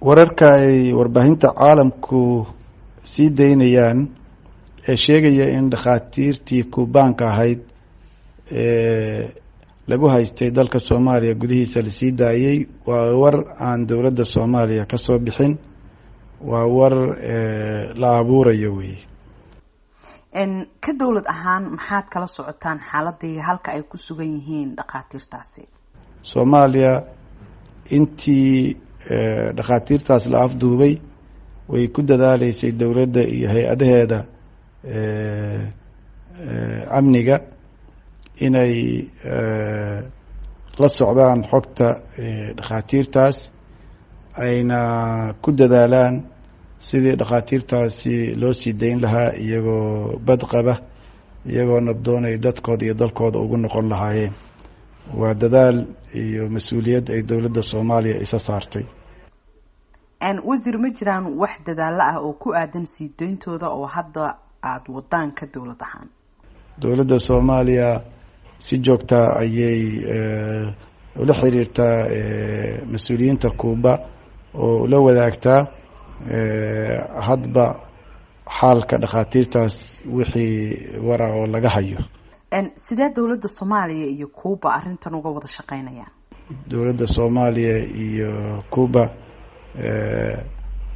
wararka ay warbaahinta caalamku sii daynayaan ee sheegaya in dhakhaatiirtii kubaanka ahayd lagu haystay dalka Soomaaliya gudihiisa la sii daayay waa war aan dowladda Soomaaliya ka soo bixin, waa war la abuurayo weeye. ka dowlad ahaan maxaad kala socotaan xaaladii halka ay ku sugan yihiin dhakhaatiirtaasi? Soomaaliya intii dhakhaatiirtaas la afduubay way ku dadaaleysay dowladda iyo hay-adaheeda amniga inay la socdaan xogta dhakhaatiirtaas, ayna ku dadaalaan sidii dhakhaatiirtaasi loo sii dayn lahaa iyagoo bad qaba, iyagoo nabdoon ay dadkooda iyo dalkooda ugu noqon lahaayeen. waa dadaal iyo mas-uuliyad ay dowladda Soomaaliya isa saartay. wasiir, ma jiraan wax dadaalo ah oo ku aadan sii dayntooda oo hadda aada wadaan ka dowlad ahaan? dowladda Soomaaliya si joogta ayay ula xiriirtaa mas-uuliyiinta Kuuba oo la wadaagtaa hadba xaalka dhakhaatiirtaas wixii wara oo laga hayo. sidee dowladda Soomaaliya iyo Kuuba arrintan uga wada shaqeynayaan? dowladda Soomaaliya iyo Kuuba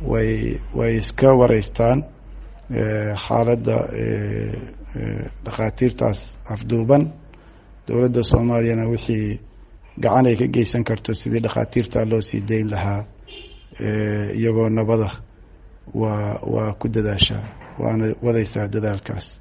way iska wareystaan xaaladda dhakhaatiirtaas afduuban. dowladda Soomaaliyana wixii gacan ay ka geysan karto sidii dhakhaatiirta loo sii dayn lahaa iyagoo nabada waa ku dadaashaa, waana wadaysaa dadaalkaas.